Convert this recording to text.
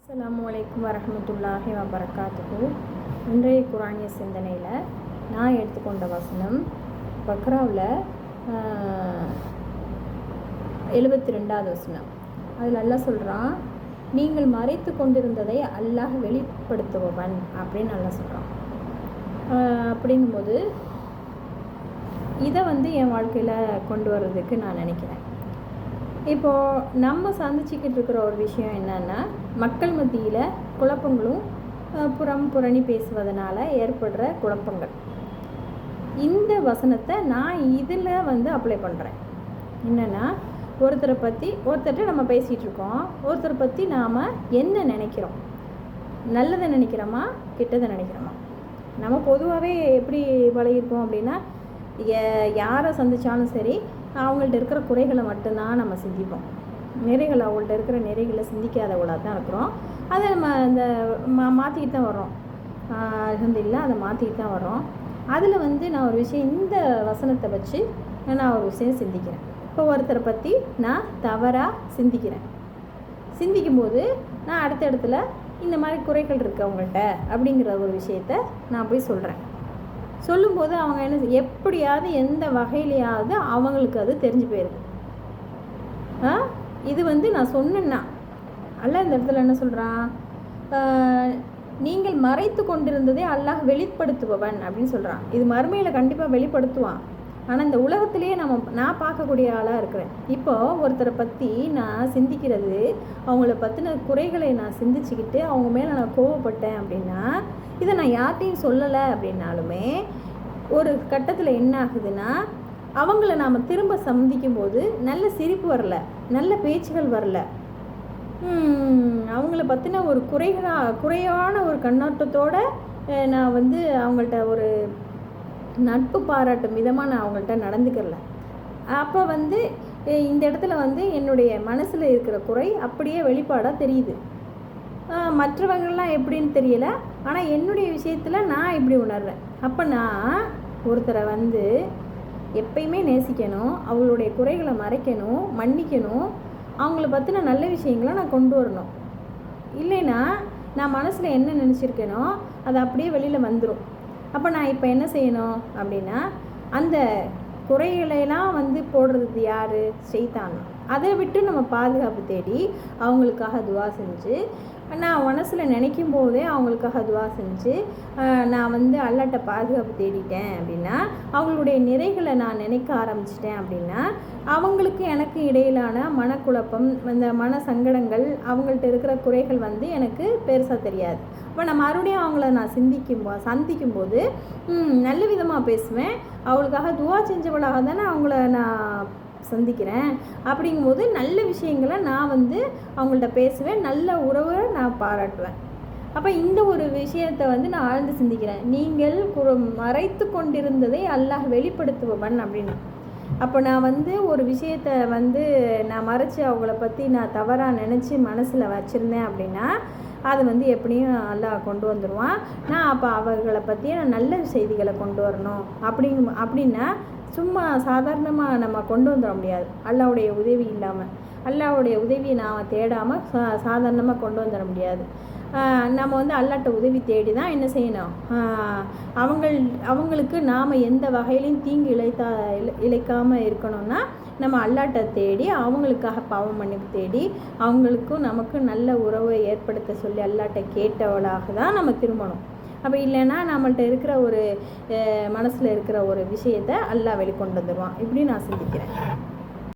அஸ்ஸலாமு அலைக்கும் வரஹ்மத்துல்லாஹி வபரகாத்துஹு. இன்றைய குரானிய சிந்தனையில் நான் எடுத்துக்கொண்ட வசனம் பக்ராவில் 72வது வசனம். அதில் அல்லாஹ் சொல்கிறான், நீங்கள் மறைத்து கொண்டிருந்ததை அல்லாஹ் வெளிப்படுத்துபவன் அப்படின்னு அல்லாஹ் சொல்கிறான். அப்படிங்கும்போது இதை என் வாழ்க்கையில் கொண்டு வர்றதுக்கு நான் நினைக்கிறேன். இப்போது நம்ம சந்திச்சுக்கிட்டு இருக்கிற ஒரு விஷயம் என்னென்னா, மக்கள் மத்தியில் குழப்பங்களும் புறணி பேசுவதனால ஏற்படுற குழப்பங்கள். இந்த வசனத்தை நான் இதில் அப்ளை பண்ணுறேன். என்னென்னா, ஒருத்தர்கிட்ட நம்ம பேசிகிட்டு இருக்கோம். ஒருத்தரை பற்றி நாம் என்ன நினைக்கிறோம்? நல்லதை நினைக்கிறோமா, கெட்டதை நினைக்கிறோமா? நம்ம பொதுவாகவே எப்படி பழகிருக்கோம் அப்படின்னா, யாரை சந்தித்தாலும் சரி, அவங்கள்ட்ட இருக்கிற குறைகளை மட்டும்தான் நம்ம சிந்திப்போம். அவங்கள்ட்ட இருக்கிற நிறைகளை சிந்திக்காதவளாக தான் இருக்கிறோம். அதை நம்ம மாற்றிக்கிட்டு தான் வர்றோம். அல்ஹம்துலில்லாஹ், அதை மாற்றிக்கிட்டு தான் வர்றோம். அதில் நான் ஒரு விஷயம், இந்த வசனத்தை வச்சு நான் ஒரு விஷயம் சிந்திக்கிறேன். இப்போ ஒருத்தரை பற்றி நான் தவறாக சிந்திக்கும்போது நான் அடுத்த இடத்துல இந்த மாதிரி குறைகள் இருக்குது அவங்கள்ட்ட அப்படிங்கிற ஒரு விஷயத்த நான் போய் சொல்லும்போது அவங்க எப்படியாவது எந்த வகையிலையாவது அவங்களுக்கு அது தெரிஞ்சு போயிடுது. இது நான் சொன்னேன்னா அல்லாஹ் இந்த இடத்துல என்ன சொல்கிறான், நீங்கள் மறைத்து கொண்டிருந்ததை அல்லாஹ் வெளிப்படுத்துபவன் அப்படின்னு சொல்கிறான். இது மறுமையில் கண்டிப்பாக வெளிப்படுத்துவான். ஆனால் இந்த உலகத்திலேயே நான் பார்க்கக்கூடிய ஆளாக இருக்கிறேன். இப்போது ஒருத்தரை பற்றி நான் சிந்திக்கிறது, அவங்கள பற்றின குறைகளை நான் சிந்திச்சுக்கிட்டு அவங்க மேலே நான் கோவப்பட்டேன் அப்படின்னா, இதை நான் யார்கிட்டையும் சொல்லலை அப்படின்னாலுமே ஒரு கட்டத்தில் என்ன ஆகுதுன்னா, அவங்கள நாம் திரும்ப சந்திக்கும்போது நல்ல சிரிப்பு வரல, நல்ல பேச்சுகள் வரல, அவங்கள பற்றின ஒரு குறையான ஒரு கண்ணோட்டத்தோடு நான் அவங்கள்ட்ட ஒரு நட்பு பாராட்டும் விதமாக நான் அவங்கள்ட்ட நடந்துக்கிறல. அப்போ இந்த இடத்துல என்னுடைய மனசில் இருக்கிற குறை அப்படியே வெளிப்பாடாக தெரியுது. மற்றவங்கள்லாம் எப்படின்னு தெரியலை, ஆனால் என்னுடைய விஷயத்தில் நான் இப்படி உணர்றேன். அப்போ நான் ஒருத்தரை எப்பயுமே நேசிக்கணும், அவங்களுடைய குறைகளை மறைக்கணும், மன்னிக்கணும், அவங்கள பற்றின நல்ல விஷயங்களை நான் கொண்டு வரணும். இல்லைன்னா நான் மனசில் என்ன நினச்சிருக்கேனோ அது அப்படியே வெளியில் வந்துடும். அப்போ நான் இப்போ என்ன செய்யணும் அப்படின்னா, அந்த குறைகளையெல்லாம் போடுறது யார்? ஷைத்தான். அதை விட்டு நம்ம பாதுகாப்பு தேடி அவங்களுக்காக துவா செஞ்சு, நான் மனசில் நினைக்கும் போதே அவங்களுக்காக துவா செஞ்சு நான் அல்லாஹ்ட்ட பாதுகாப்பு தேடிட்டேன் அப்படின்னா, அவங்களுடைய நிறைகளை நான் நினைக்க ஆரம்பிச்சிட்டேன் அப்படின்னா, அவங்களுக்கு எனக்கு இடையிலான மனக்குழப்பம், இந்த மன சங்கடங்கள், அவங்கள்ட்ட இருக்கிற குறைகள் எனக்கு பெருசாக தெரியாது. இப்போ நான் மறுபடியும் அவங்கள நான் சந்திக்கும்போது நல்ல விதமாக பேசுவேன். அவங்களுக்காக துவா செஞ்சவளாக தானே அவங்கள நான் சந்திக்கிறேன். அப்படிங்கும்போது நல்ல விஷயங்களை நான் அவங்கள்ட்ட பேசுவேன், நல்ல உறவை நான் பாராட்டுவேன். அப்போ இந்த ஒரு விஷயத்தை நான் ஆழ்ந்து சிந்திக்கிறேன். நீங்கள் மறைத்து கொண்டிருந்ததை அல்லாஹ் வெளிப்படுத்துபவன் அப்படின்னு. அப்போ நான் ஒரு விஷயத்தை நான் மறைச்சி அவங்கள பற்றி நான் தவறாக நினச்சி மனசில் வச்சுருந்தேன் அப்படின்னா, அது எப்படியும் அல்லாஹ் கொண்டு வந்துடுவான். நான் அப்போ அவர்களை பற்றி நான் நல்ல செய்திகளை கொண்டு வரணும் அப்படின்னா சும்மா சாதாரணமாக நம்ம கொண்டு வந்துட முடியாது. அல்லாஹ்வுடைய உதவி இல்லாமல், அல்லாஹ்வுடைய உதவியை நாம் தேடாமல் சாதாரணமாக கொண்டு வந்துட முடியாது. நம்ம அல்லாஹ்ட்ட உதவி தேடி தான் என்ன செய்யணும், அவங்களுக்கு நாம் எந்த வகையிலையும் தீங்கு இழைக்காமல் இருக்கணும்னா நம்ம அல்லாஹ்ட்ட தேடி அவங்களுக்காக பாவம் மன்னிப்பு தேடி அவங்களுக்கும் நமக்கும் நல்ல உறவை ஏற்படுத்த சொல்லி அல்லாஹ்ட்ட கேட்டவளாக தான் நம்ம திரும்பணும். அப்போ இல்லைன்னா நம்மள்ட்ட இருக்கிற ஒரு மனசில் இருக்கிற ஒரு விஷயத்தை அல்லாஹ் வெளிக்கொண்டு வந்துடுவான். இப்படி நான் சிந்திக்கிறேன்.